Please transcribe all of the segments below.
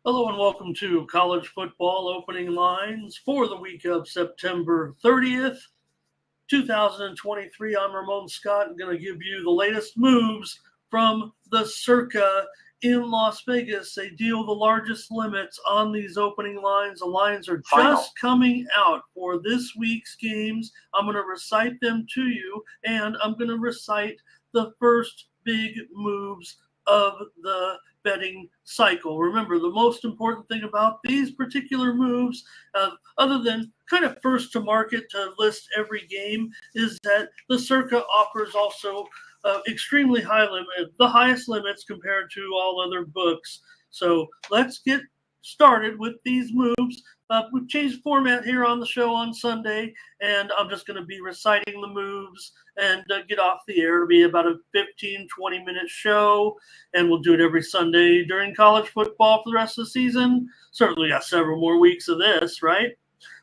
Hello and welcome to College Football Opening Lines for the week of September 30th, 2023. I'm Ramon Scott. I'm going to give you the latest moves from the Circa in Las Vegas. They deal the largest limits on these opening lines. The lines are just coming out for this week's games. I'm going to recite them to you, and I'm going to recite the first big moves of the betting cycle. Remember, the most important thing about these particular moves, other than kind of first to market to list every game, is that the Circa offers also extremely high limit, the highest limits compared to all other books. So let's get started with these moves. We've changed format here on the show on Sunday, and I'm just going to be reciting the moves and get off the air. It'll be about a 15, 20-minute show, and we'll do it every Sunday during college football for the rest of the season. Certainly got several more weeks of this, right?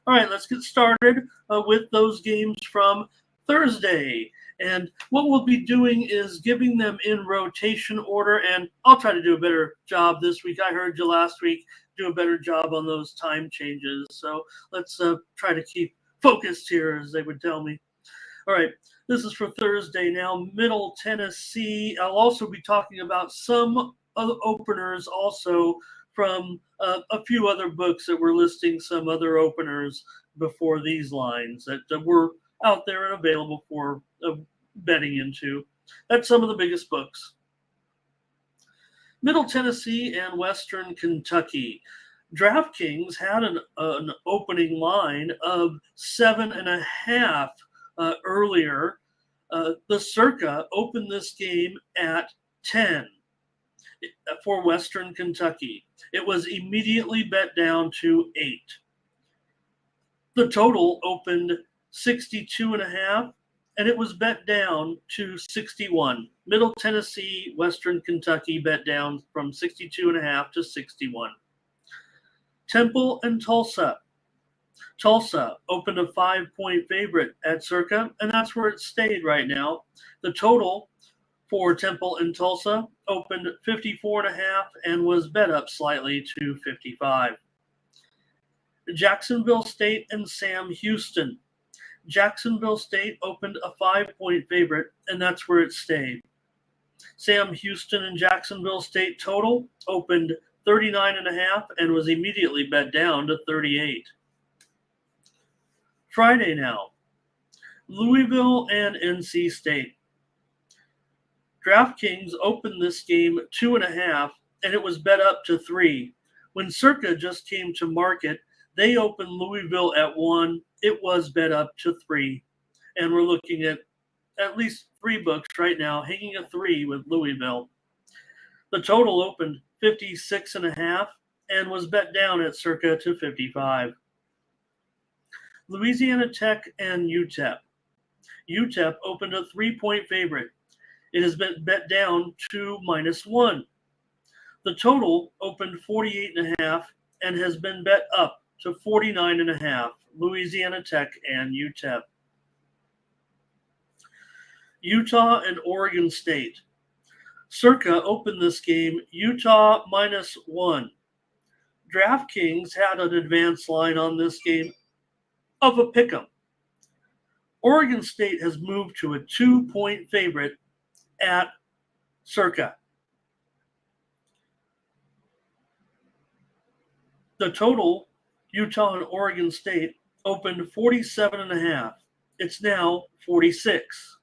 All right, let's get started with those games from Thursday. And what we'll be doing is giving them in rotation order, and I'll try to do a better job this week. I heard you last week do a better job on those time changes. So let's try to keep focused here, as they would tell me. All right, this is for Thursday now, Middle Tennessee. I'll also be talking about some other openers also from a few other books that were listing some other openers before these lines that were out there and available for betting into. That's some of the biggest books. Middle Tennessee and Western Kentucky. DraftKings had an opening line of 7.5 earlier. The Circa opened this game at 10 for Western Kentucky. It was immediately bet down to 8. The total opened 62.5, and it was bet down to 61. Middle Tennessee, Western Kentucky bet down from 62.5 to 61. Temple and Tulsa. Tulsa opened a 5-point favorite at Circa, and that's where it stayed right now. The total for Temple and Tulsa opened 54.5 and was bet up slightly to 55. Jacksonville State and Sam Houston. Jacksonville State opened a 5-point favorite, and that's where it stayed. Sam Houston and Jacksonville State total opened 39.5 and was immediately bet down to 38. Friday now, Louisville and NC State. DraftKings opened this game 2.5, and it was bet up to 3. When Circa just came to market, they opened Louisville at 1. It was bet up to 3. And we're looking at least 3 books right now, hanging a 3 with Louisville. The total opened 56.5 and was bet down at Circa to 55. Louisiana Tech and UTEP. UTEP opened a 3-point favorite. It has been bet down to -1. The total opened 48.5 and has been bet up to 49.5. Louisiana Tech and UTEP. Utah and Oregon State. Circa opened this game Utah -1. DraftKings had an advanced line on this game of a pick'em. Oregon State has moved to a 2-point favorite at Circa. The total, Utah and Oregon State, opened 47.5. It's now 46.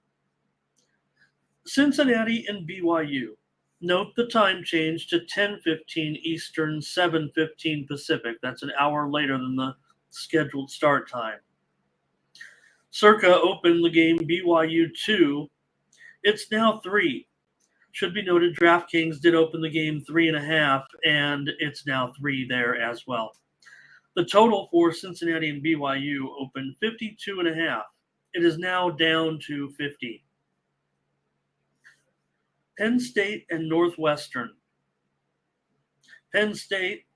Cincinnati and BYU. Note the time change to 10:15 Eastern, 7:15 Pacific. That's an hour later than the scheduled start time. Circa opened the game BYU 2. It's now 3. Should be noted DraftKings did open the game 3.5, and it's now 3 there as well. The total for Cincinnati and BYU opened 52.5. It is now down to 50. Penn State and Northwestern. Penn State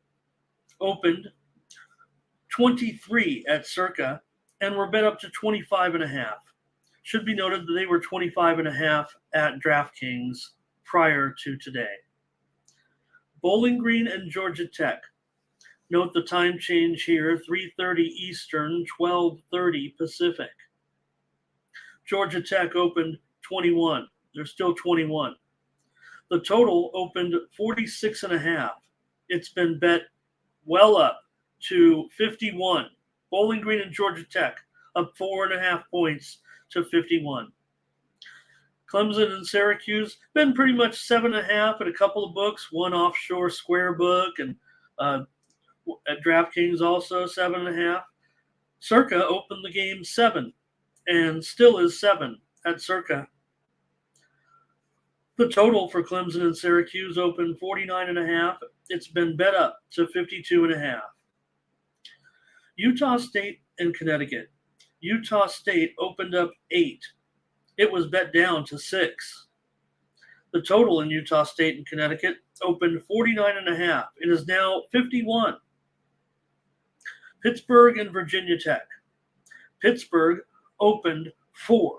opened 23 at Circa and were bet up to 25.5. Should be noted that they were 25.5 at DraftKings prior to today. Bowling Green and Georgia Tech. Note the time change here, 3:30 Eastern, 12:30 Pacific. Georgia Tech opened 21. They're still 21. The total opened 46.5. It's been bet well up to 51. Bowling Green and Georgia Tech up 4.5 points to 51. Clemson and Syracuse been pretty much 7.5 at a couple of books, one offshore square book, and at DraftKings also 7.5. Circa opened the game 7 and still is 7 at Circa. The total for Clemson and Syracuse opened 49.5. It's been bet up to 52.5. Utah State and Connecticut. Utah State opened up 8. It was bet down to 6. The total in Utah State and Connecticut opened 49.5. It is now 51. Pittsburgh and Virginia Tech. Pittsburgh opened 4.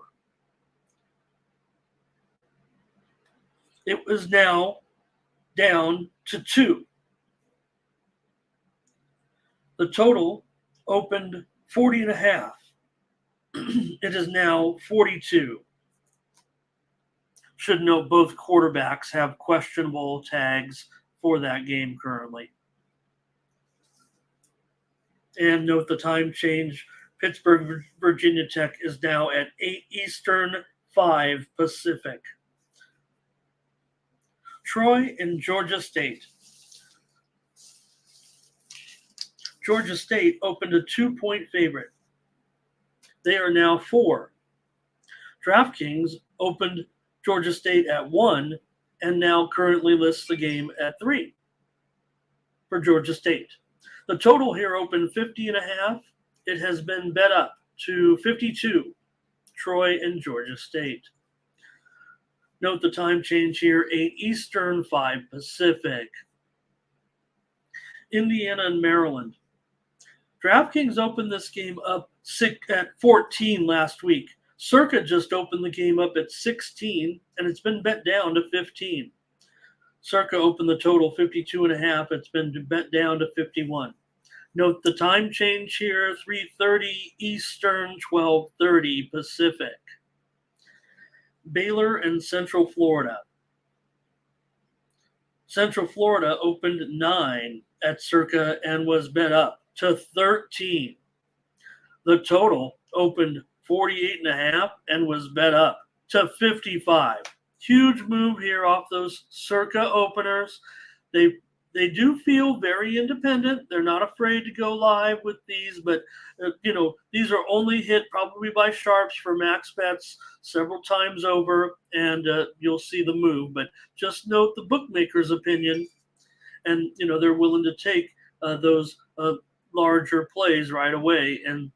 It was now down to 2. The total opened 40.5. It is now 42. Should note both quarterbacks have questionable tags for that game currently. And note the time change. Pittsburgh, Virginia Tech is now at 8 Eastern, 5 Pacific. Troy and Georgia State. Georgia State opened a 2-point favorite. They are now 4. DraftKings opened Georgia State at 1 and now currently lists the game at 3 for Georgia State. The total here opened 50.5. It has been bet up to 52. Troy and Georgia State. Note the time change here, 8 Eastern, 5 Pacific. Indiana and Maryland. DraftKings opened this game up at 14 last week. Circa just opened the game up at 16, and it's been bet down to 15. Circa opened the total 52.5. It's been bet down to 51. Note the time change here, 3:30 Eastern, 12:30 Pacific. Baylor and Central Florida. Central Florida opened 9 at Circa and was bet up to 13. The total opened 48.5 and was bet up to 55. Huge move here off those Circa openers. They do feel very independent. They're not afraid to go live with these, but these are only hit probably by sharps for max bets several times over, and you'll see the move. But just note the bookmaker's opinion, and they're willing to take those larger plays right away and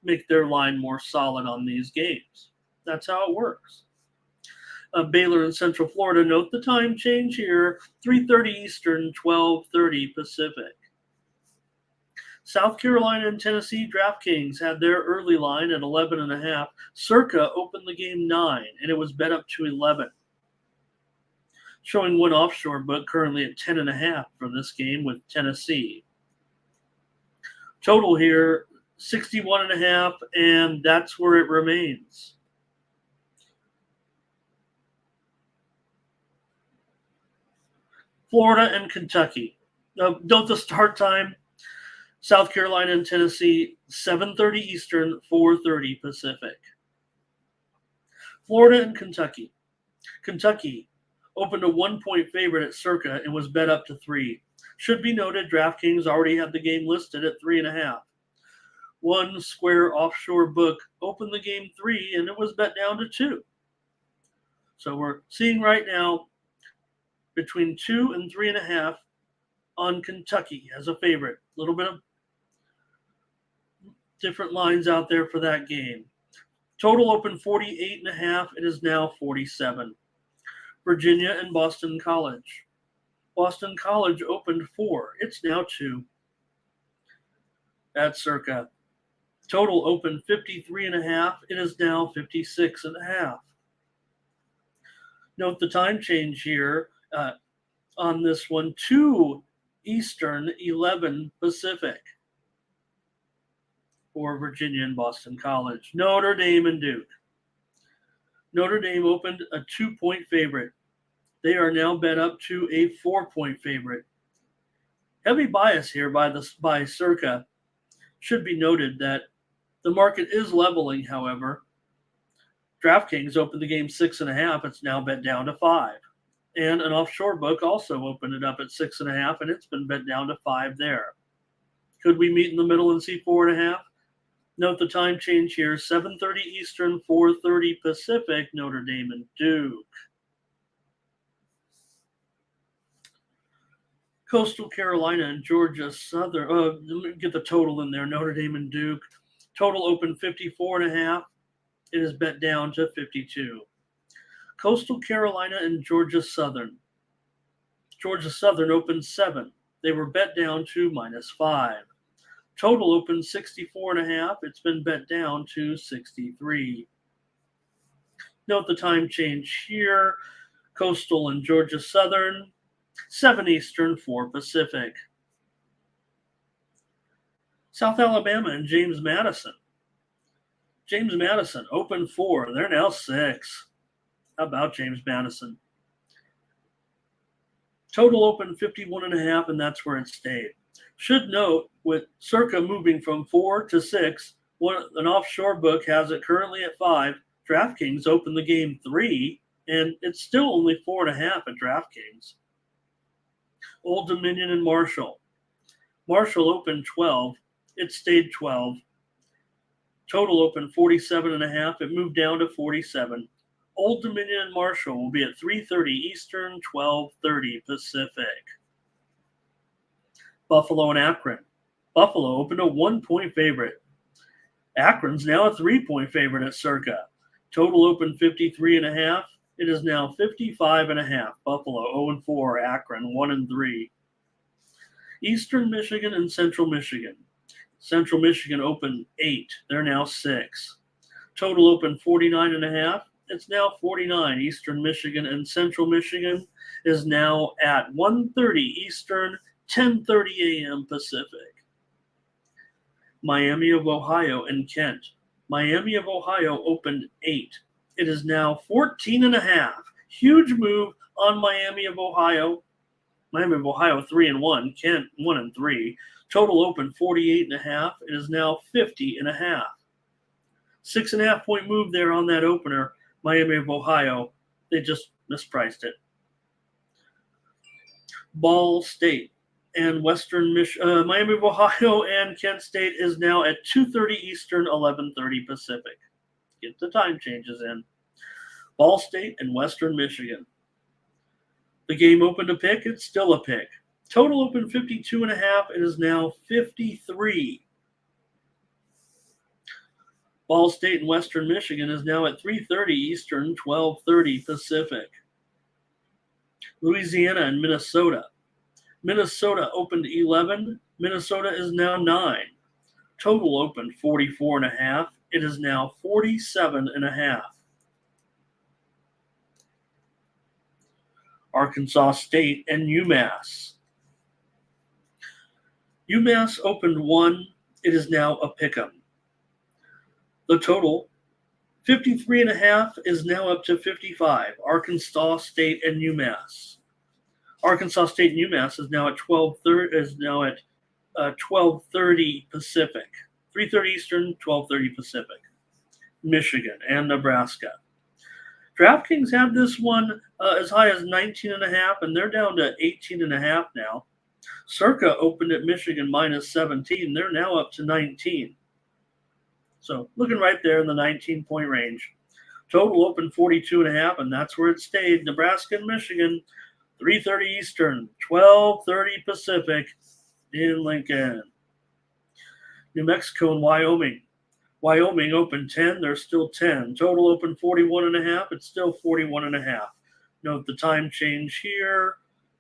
make their line more solid on these games. That's how it works. Baylor and Central Florida, note the time change here, 3:30 Eastern, 12:30 Pacific. South Carolina and Tennessee, DraftKings had their early line at 11.5. Circa opened the game 9, and it was bet up to 11. Showing one offshore book currently at 10.5 for this game with Tennessee. Total here, 61.5, and that's where it remains. Florida and Kentucky. Note the start time. South Carolina and Tennessee, 7:30 Eastern, 4:30 Pacific. Florida and Kentucky. Kentucky opened a 1-point favorite at Circa and was bet up to 3. Should be noted, DraftKings already had the game listed at 3.5. One square offshore book opened the game 3 and it was bet down to 2. So we're seeing right now between 2 and 3.5 on Kentucky as a favorite. A little bit of different lines out there for that game. Total open 48.5. It is now 47. Virginia and Boston College. Boston College opened 4. It's now 2. At Circa. Total open 53.5. It is now 56.5. Note the time change here on this one. 2 Eastern, 11 Pacific for Virginia and Boston College. Notre Dame and Duke. Notre Dame opened a 2-point favorite. They are now bet up to a 4-point favorite. Heavy bias here by Circa. Should be noted that the market is leveling, however. DraftKings opened the game 6.5. It's now bet down to 5. And an offshore book also opened it up at 6.5, and it's been bet down to 5 there. Could we meet in the middle and see 4.5? Note the time change here, 7:30 Eastern, 4:30 Pacific, Notre Dame and Duke. Coastal Carolina and Georgia Southern. Let me get the total in there. Notre Dame and Duke. Total open 54.5. It is bet down to 52. Coastal Carolina and Georgia Southern. Georgia Southern opened 7. They were bet down to -5. Total open 64.5. It's been bet down to 63. Note the time change here. Coastal and Georgia Southern. 7 Eastern, 4 Pacific. South Alabama and James Madison. James Madison opened 4. They're now 6. How about James Madison? Total open 51.5, and that's where it stayed. Should note, with Circa moving from 4 to 6, an offshore book has it currently at 5. DraftKings opened the game 3, and it's still only 4.5 at DraftKings. Old Dominion and Marshall. Marshall opened 12. It stayed 12. Total open 47.5. It moved down to 47. Old Dominion and Marshall will be at 3:30 Eastern, 12:30 Pacific. Buffalo and Akron. Buffalo opened a 1-point favorite. Akron's now a 3-point favorite at Circa. Total open 53.5. It is now 55.5. Buffalo 0-4. Akron 1-3. Eastern Michigan and Central Michigan. Central Michigan opened 8. They're now 6. Total open 49.5. It's now 49. Eastern Michigan and Central Michigan is now at 1:30 Eastern, 10:30 a.m. Pacific. Miami of Ohio and Kent. Miami of Ohio opened 8. It is now 14.5. Huge move on Miami of Ohio. Miami of Ohio 3-1. Kent 1-3. Total open 48.5. It is now 50.5. 6.5-point move there on that opener. Miami of Ohio. They just mispriced it. Ball State and Western Miami of Ohio and Kent State is now at 2:30 Eastern, 11:30 Pacific. Get the time changes in. Ball State and Western Michigan. The game opened a pick. It's still a pick. Total open 52.5. It is now 53. Ball State and Western Michigan is now at 3:30 Eastern, 12:30 Pacific. Louisiana and Minnesota. Minnesota opened 11. Minnesota is now 9. Total open 44.5. It is now 47.5. Arkansas State and UMass. UMass opened 1. It is now a pick'em. The total, 53.5, is now up to 55. Arkansas State and UMass. Arkansas State and UMass is now at 12:30 Pacific. 3:30 Eastern, 12:30 Pacific. Michigan and Nebraska. DraftKings had this one as high as 19.5, and they're down to 18.5 now. Circa opened at Michigan -17. They're now up to 19. So looking right there in the 19-point range. Total open 42.5, and that's where it stayed. Nebraska and Michigan, 3:30 Eastern, 12:30 Pacific in Lincoln. New Mexico and Wyoming. Wyoming opened 10. They're still 10. Total open 41.5. It's still 41.5. Note the time change here.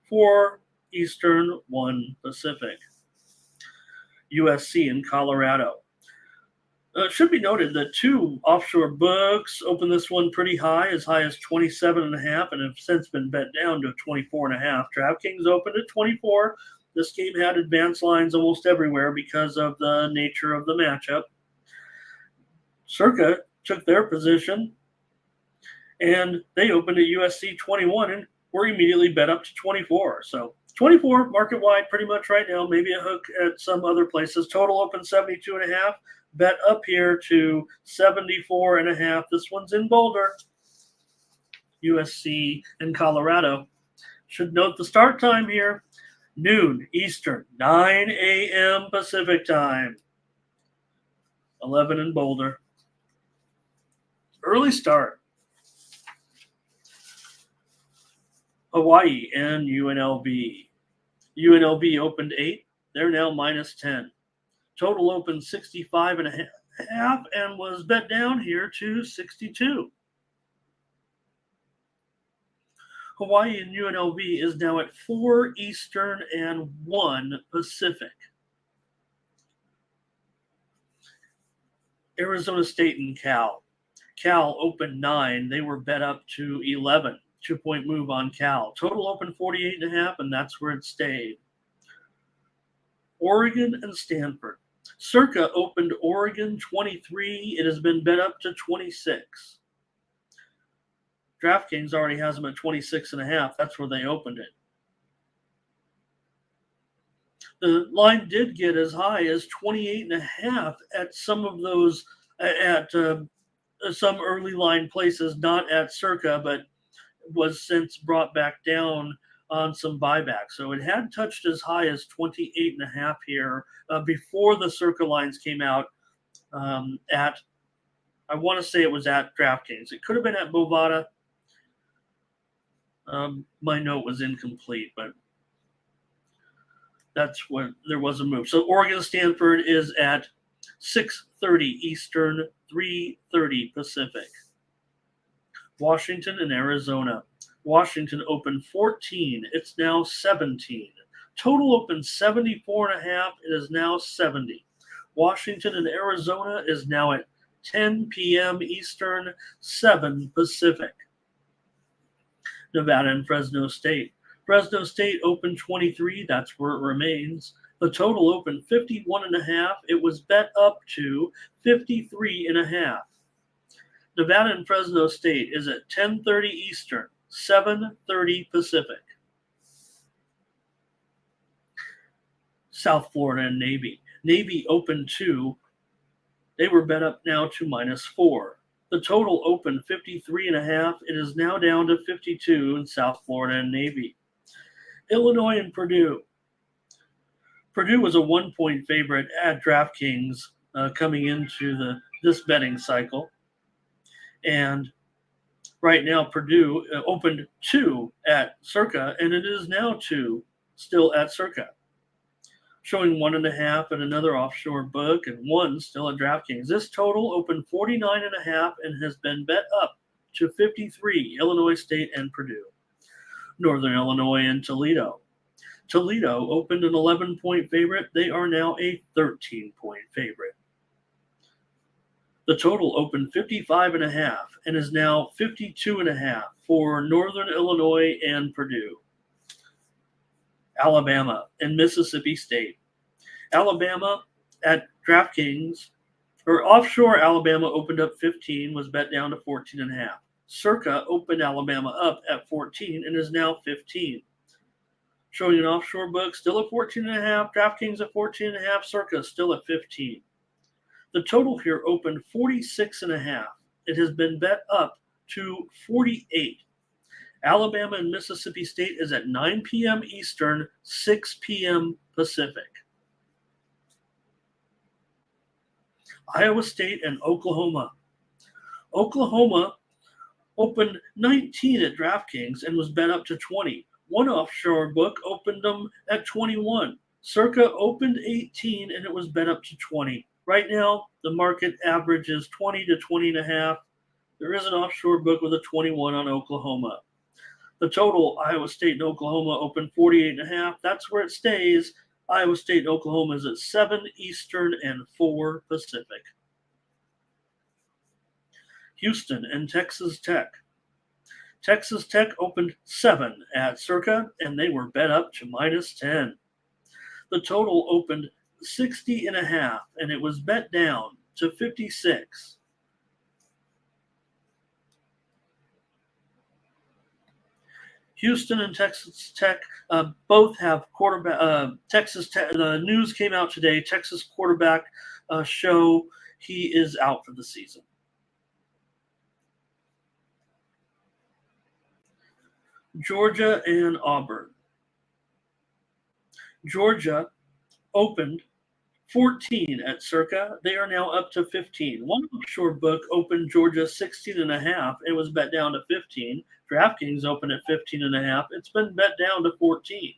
4 Eastern, 1 Pacific. USC and Colorado. It should be noted that 2 offshore books opened this one pretty high as 27.5, and have since been bet down to 24.5. DraftKings opened at 24. This game had advanced lines almost everywhere because of the nature of the matchup. Circa took their position, and they opened at USC 21 and were immediately bet up to 24. So 24 market wide pretty much right now, maybe a hook at some other places. Total open 72.5, bet up here to 74.5. This one's in Boulder, USC and Colorado. Should note the start time here, noon Eastern, 9 a.m. Pacific time, 11 in Boulder. Early start. Hawaii and UNLV. UNLV opened 8. They're now minus 10. Total opened 65.5 and was bet down here to 62. Hawaii and UNLV is now at 4 Eastern and 1 Pacific. Arizona State and Cal. Cal opened 9. They were bet up to 11. 2-point move on Cal. Total open 48.5, and that's where it stayed. Oregon and Stanford. Circa opened Oregon 23. It has been bet up to 26. DraftKings already has them at 26.5. That's where they opened it. The line did get as high as 28.5 at some of those, at some early line places, not at Circa, but was since brought back down on some buyback. So it had touched as high as 28.5 here before the Circa lines came out at, I want to say it was at DraftKings. It could have been at Bovada. My note was incomplete, but that's when there was a move. So Oregon Stanford is at 6:30 Eastern, 3:30 Pacific. Washington and Arizona. Washington opened 14. It's now 17. Total open 74.5. It is now 70. Washington and Arizona is now at 10 p.m. Eastern, 7 Pacific. Nevada and Fresno State. Fresno State opened 23. That's where it remains. The total opened 51.5. It was bet up to 53.5. Nevada and Fresno State is at 10:30 Eastern, 7:30 Pacific. South Florida and Navy. Navy opened 2. They were bet up now to -4. The total opened 53.5. It is now down to 52 in South Florida and Navy. Illinois and Purdue. Purdue was a 1-point favorite at DraftKings coming into this betting cycle. And right now, Purdue opened 2 at Circa, and it is now 2 still at Circa, showing 1.5 at another offshore book and 1 still at DraftKings. This total opened 49.5 and has been bet up to 53, Illinois State and Purdue. Northern Illinois and Toledo. Toledo opened an 11-point favorite. They are now a 13-point favorite. The total opened 55.5 and is now 52.5 for Northern Illinois and Purdue. Alabama and Mississippi State. Alabama at DraftKings, or offshore Alabama opened up 15, was bet down to 14.5. Circa opened Alabama up at 14 and is now 15. Showing an offshore book still at 14.5, DraftKings at 14.5, Circa still at 15. The total here opened 46.5. It has been bet up to 48. Alabama and Mississippi State is at 9 p.m. Eastern, 6 p.m. Pacific. Iowa State and Oklahoma. Oklahoma opened 19 at DraftKings and was bet up to 20. One offshore book opened them at 21. Circa opened 18 and it was bet up to 20. Right now, the market average is 20 to 20.5. There is an offshore book with a 21 on Oklahoma. The total, Iowa State and Oklahoma opened 48.5. That's where it stays. Iowa State and Oklahoma is at 7 Eastern and 4 Pacific. Houston and Texas Tech. Texas Tech opened 7 at Circa, and they were bet up to -10. The total opened 60.5, and it was bet down to 56. Houston and Texas Tech both have quarterback. Texas Tech. The news came out today. Texas quarterback show he is out for the season. Georgia and Auburn. Georgia opened 14 at Circa. They are now up to 15. One offshore book opened Georgia 16.5. It was bet down to 15. DraftKings opened at 15.5. It's been bet down to 14.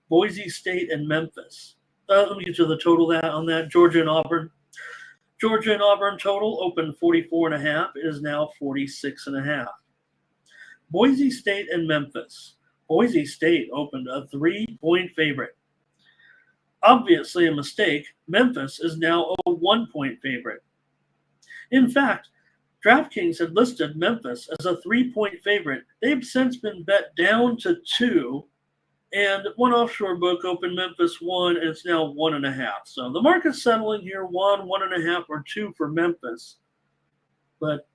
Boise State and Memphis. Let me get to the total on that. Georgia and Auburn. Georgia and Auburn total opened 44.5. It is now 46.5. Boise State and Memphis. Boise State opened a 3-point favorite. Obviously a mistake. Memphis is now a 1-point favorite. In fact, DraftKings had listed Memphis as a 3-point favorite. They've since been bet down to 2, and one offshore book opened Memphis 1, and it's now 1.5. So the market's settling here 1, 1.5, or 2 for Memphis. But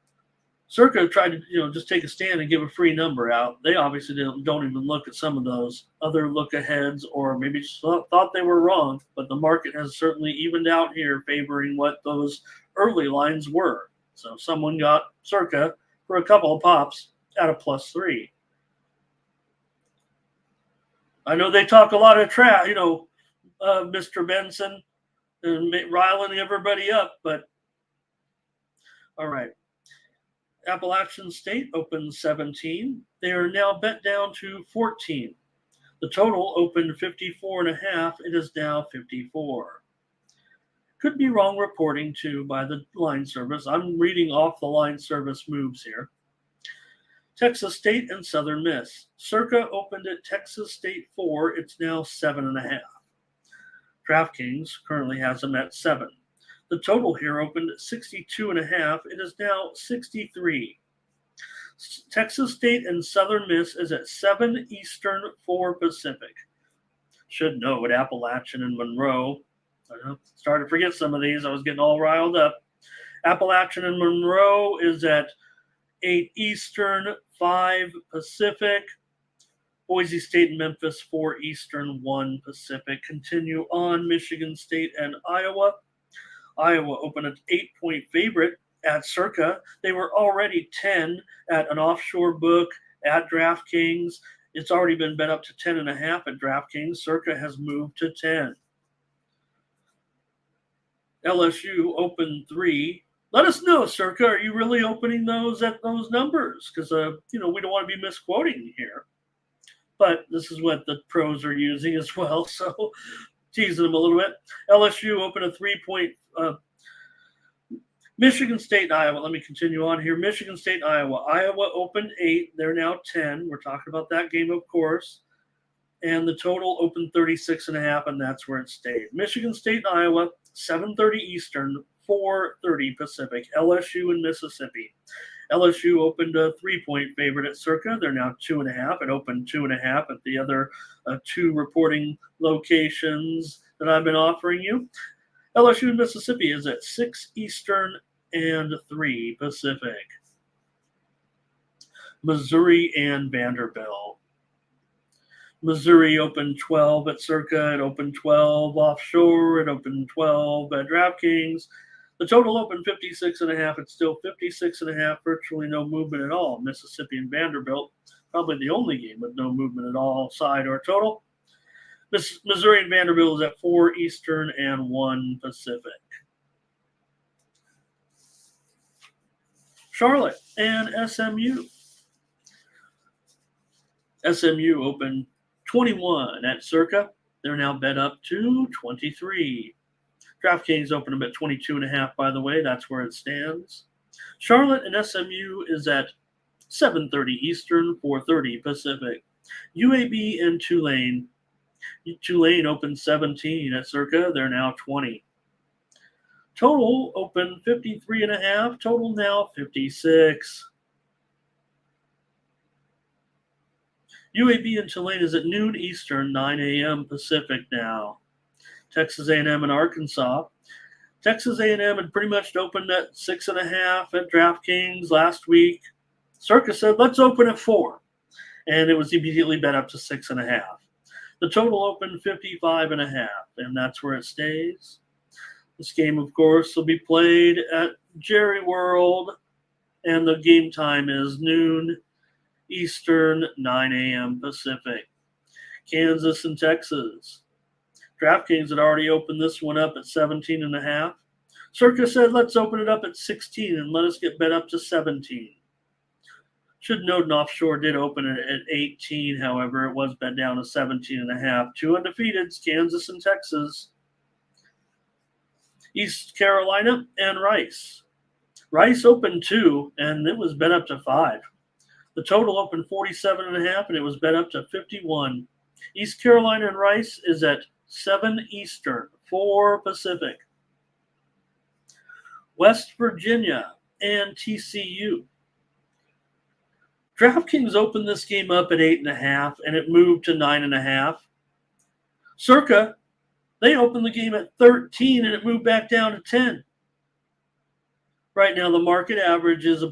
Circa tried to, just take a stand and give a free number out. They obviously don't even look at some of those other look-aheads, or maybe just thought they were wrong. But the market has certainly evened out here, favoring what those early lines were. So someone got Circa for a couple of pops at a +3. I know they talk a lot of trash, Mr. Benson and riling everybody up, but all right. Appalachian State opened 17. They are now bet down to 14. The total opened 54.5. It is now 54. Could be wrong reporting, too, by the line service. I'm reading off the line service moves here. Texas State and Southern Miss. Circa opened at Texas State 4. It's now 7.5. DraftKings currently has them at 7. The total here opened at 62.5. It is now 63. Texas State and Southern Miss is at 7 Eastern, 4 Pacific. Should know what Appalachian and Monroe. I started to forget some of these. I was getting all riled up. Appalachian and Monroe is at 8 Eastern, 5 Pacific. Boise State and Memphis, 4 Eastern, 1 Pacific. Continue on. Michigan State and Iowa. Iowa opened an 8-point favorite at Circa. They were already 10 at an offshore book at DraftKings. It's already been bet up to 10.5 at DraftKings. Circa has moved to 10. LSU opened 3. Let us know, Circa, are you really opening those at those numbers? Because, we don't want to be misquoting here. But this is what the pros are using as well, so teasing them a little bit. LSU opened a 3-point. Michigan State and Iowa. Let me continue on here. Michigan State and Iowa. Iowa opened 8. They're now 10. We're talking about that game, of course. And the total opened 36.5, and that's where it stayed. Michigan State and Iowa, 7:30 Eastern, 4:30 Pacific. LSU and Mississippi. LSU opened a 3-point favorite at Circa. They're now 2.5. It opened 2.5 at the other 2 reporting locations that I've been offering you. LSU and Mississippi is at 6 Eastern and 3 Pacific. Missouri and Vanderbilt. Missouri opened 12 at Circa. It opened 12 offshore. It opened 12 at DraftKings. The total opened 56.5. It's still 56.5. Virtually no movement at all. Mississippi and Vanderbilt, probably the only game with no movement at all, side or total. Missouri and Vanderbilt is at 4 Eastern and 1 Pacific. Charlotte and SMU. SMU opened 21 at Circa. They're now bet up to 23. DraftKings opened them at 22.5, by the way. That's where it stands. Charlotte and SMU is at 7:30 Eastern, 4:30 Pacific. UAB and Tulane. Tulane opened 17 at Circa. They're now 20. Total open 53.5. Total now 56. UAB and Tulane is at noon Eastern, 9 a.m. Pacific now. Texas A&M and Arkansas. Texas A&M had pretty much opened at 6.5 at DraftKings last week. Circa said, let's open at 4. And it was immediately bet up to 6.5. The total opened 55.5, and that's where it stays. This game, of course, will be played at Jerry World, and the game time is noon Eastern, 9 a.m. Pacific. Kansas and Texas. DraftKings had already opened this one up at 17.5. Circa said, let's open it up at 16 and let us get bet up to 17. Should note an offshore did open it at 18, however, it was bet down to 17.5. 2 undefeateds, Kansas and Texas. East Carolina and Rice. Rice opened 2, and it was bet up to 5. The total opened 47.5, and it was bet up to 51. East Carolina and Rice is at 7 Eastern, 4 Pacific. West Virginia and TCU. DraftKings opened this game up at 8.5, and it moved to 9.5. Circa, they opened the game at 13, and it moved back down to 10. Right now, the market average is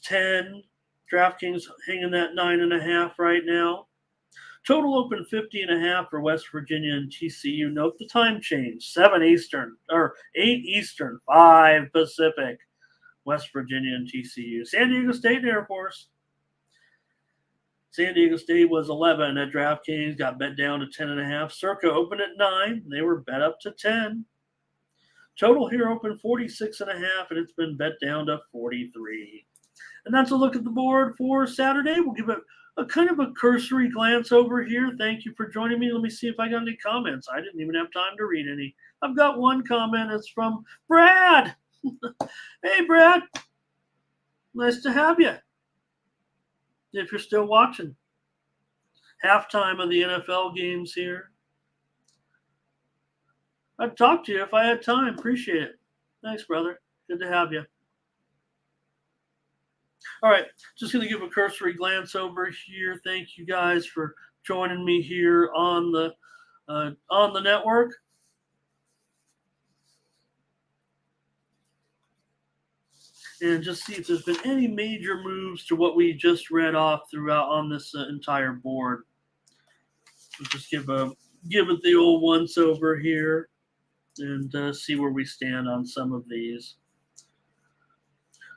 10. DraftKings hanging that 9.5 right now. Total open 50.5 for West Virginia and TCU. Note the time change: 7 Eastern or 8 Eastern, 5 Pacific. West Virginia and TCU. San Diego State and Air Force. San Diego State was 11 at DraftKings, got bet down to 10.5. Circa opened at 9. They were bet up to 10. Total here opened 46.5, and it's been bet down to 43. And that's a look at the board for Saturday. We'll give it a kind of a cursory glance over here. Thank you for joining me. Let me see if I got any comments. I didn't even have time to read any. I've got one comment. It's from Brad. Hey, Brad. Nice to have you. If you're still watching. Halftime of the NFL games here. I'd talk to you if I had time. Appreciate it. Thanks, brother. Good to have you. All right, just going to give a cursory glance over here. Thank you guys for joining me here on the network. And just see if there's been any major moves to what we just read off throughout on this entire board. We'll just give it the old once over here and see where we stand on some of these.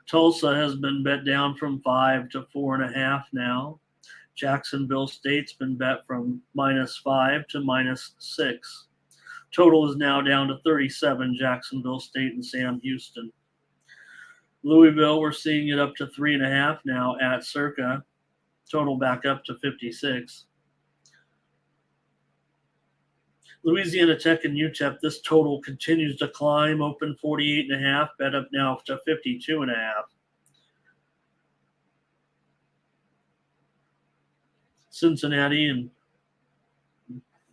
Tulsa has been bet down from 5 to 4.5 now. Jacksonville State's been bet from -5 to -6. Total is now down to 37, Jacksonville State and Sam Houston. Louisville, we're seeing it up to 3.5 now at Circa. Total back up to 56. Louisiana Tech and UTEP, this total continues to climb. Open 48.5, bet up now to 52.5. Cincinnati and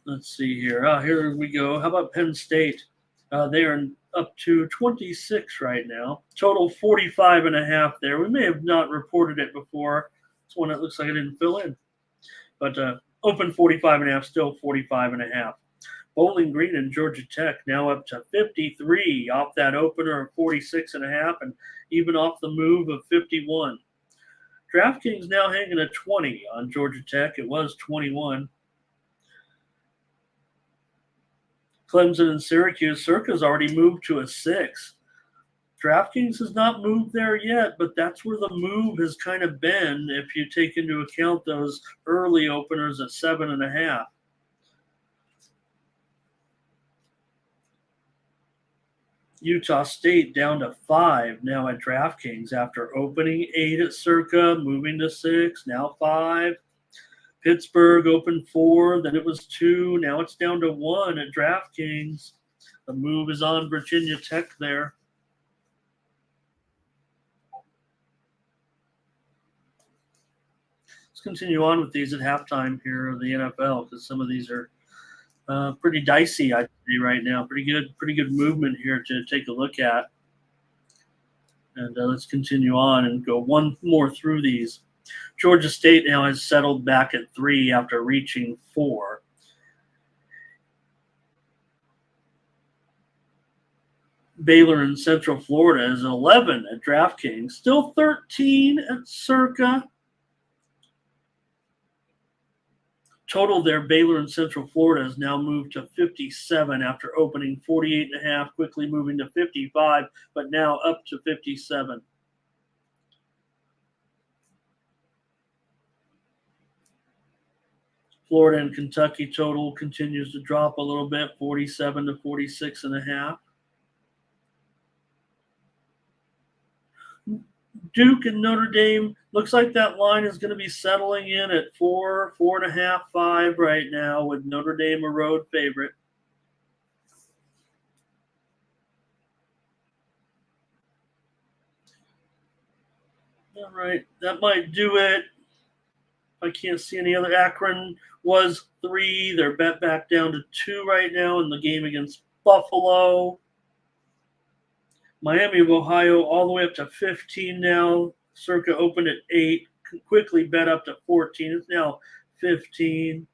let's see here. Here we go. How about Penn State? They are up to 26 right now. Total 45.5 there. We may have not reported it before. It's one that looks like I didn't fill in. But open 45.5, still 45.5. Bowling Green and Georgia Tech now up to 53 off that opener of 46.5 and even off the move of 51. DraftKings now hanging at 20 on Georgia Tech. It was 21. Clemson and Syracuse, Circa's already moved to a 6. DraftKings has not moved there yet, but that's where the move has kind of been if you take into account those early openers at 7.5. Utah State down to 5 now at DraftKings after opening 8 at Circa, moving to 6, now 5. Pittsburgh opened 4, then it was 2, now it's down to 1 at DraftKings. The move is on Virginia Tech there. Let's continue on with these at halftime here of the NFL because some of these are pretty dicey, I'd say, right now. Pretty good movement here to take a look at. And let's continue on and go one more through these. Georgia State now has settled back at 3 after reaching 4. Baylor in Central Florida is 11 at DraftKings, still 13 at Circa. Total there, Baylor in Central Florida has now moved to 57 after opening 48.5, quickly moving to 55, but now up to 57. Florida and Kentucky total continues to drop a little bit, 47 to 46.5. Duke and Notre Dame, looks like that line is going to be settling in at 4, 4.5, 5 right now, with Notre Dame a road favorite. All right, that might do it. I can't see any other. Akron was 3. They're bet back down to 2 right now in the game against Buffalo. Miami of Ohio all the way up to 15 now. Circa opened at 8. Quickly bet up to 14. It's now 15.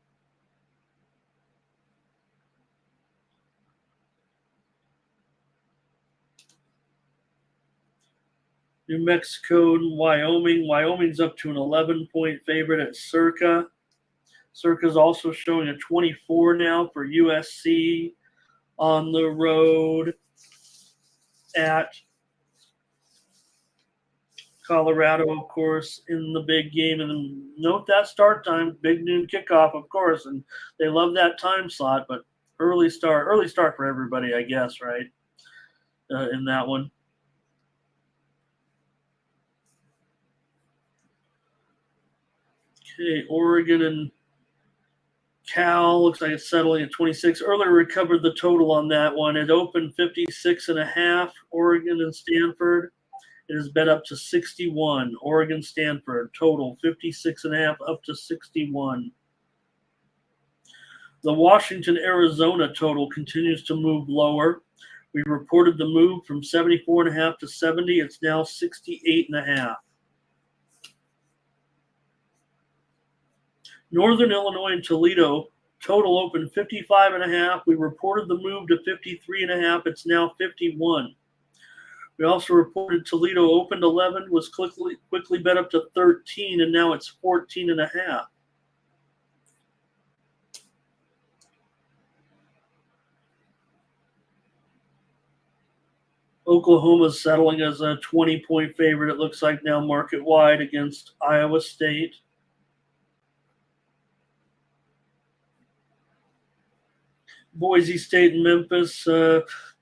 New Mexico and Wyoming. Wyoming's up to an 11-point favorite at Circa. Circa's also showing a 24 now for USC on the road at Colorado, of course, in the big game. And then note that start time, big noon kickoff, of course. And they love that time slot, but early start for everybody, I guess, right? In that one. Okay, Oregon and Cal looks like it's settling at 26. Earlier recovered the total on that one. It opened 56.5. Oregon and Stanford. It is bet up to 61. Oregon, Stanford, total 56.5 up to 61. The Washington, Arizona total continues to move lower. We reported the move from 74.5 to 70. It's now 68.5. Northern Illinois and Toledo total opened 55.5. We reported the move to 53.5. It's now 51. We also reported Toledo opened 11, was quickly bet up to 13, and now it's 14.5. Oklahoma's settling as a 20-point favorite, it looks like now market-wide against Iowa State. Boise State and Memphis.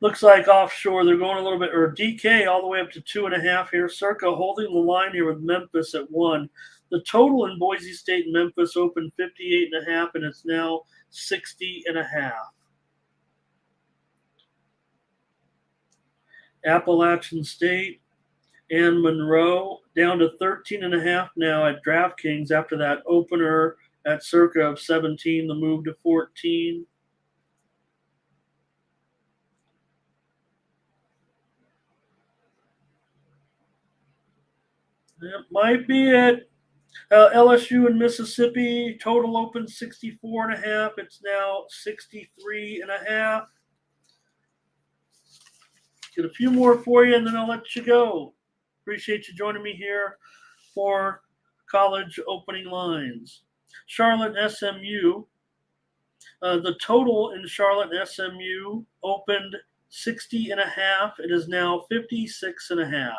Looks like offshore they're going a little bit, or DK all the way up to 2.5 here. Circa holding the line here with Memphis at 1. The total in Boise State and Memphis opened 58.5, and it's now 60.5. Appalachian State and Monroe down to 13.5 now at DraftKings after that opener at Circa of 17, the move to 14. That might be it. LSU and Mississippi total open 64.5. It's now 63.5. Get a few more for you, and then I'll let you go. Appreciate you joining me here for college opening lines. Charlotte and SMU. The total in Charlotte and SMU opened 60.5. It is now 56.5.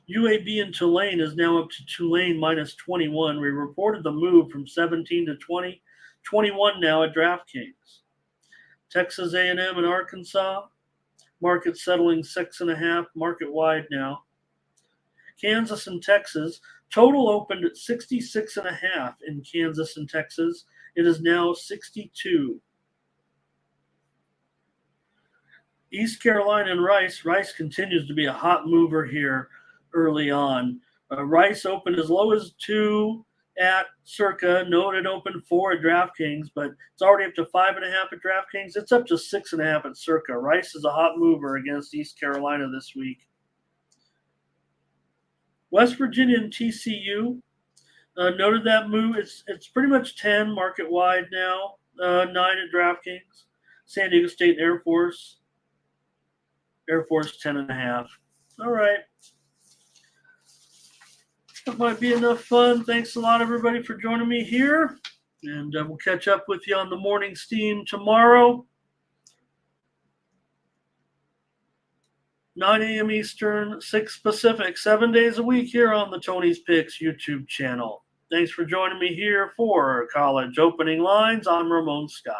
UAB and Tulane is now up to Tulane minus 21. We reported the move from 17 to 20. 21 now at DraftKings. Texas A&M and Arkansas. Market settling 6.5. Market wide now. Kansas and Texas. Total opened at 66.5 in Kansas and Texas. It is now 62. East Carolina and Rice. Rice continues to be a hot mover here early on. Rice opened as low as 2 at Circa. Note it opened 4 at DraftKings, but it's already up to 5.5 at DraftKings. It's up to 6.5 at Circa. Rice is a hot mover against East Carolina this week. West Virginia and TCU. Noted that move. It's pretty much 10 market wide now. 9 at DraftKings. San Diego State Air Force. Air Force 10.5. All right. That might be enough fun. Thanks a lot, everybody, for joining me here. And we'll catch up with you on the morning steam tomorrow. 9 a.m. Eastern, 6 Pacific, 7 days a week here on the Tony's Picks YouTube channel. Thanks for joining me here for College Opening Lines. I'm Ramon Scott.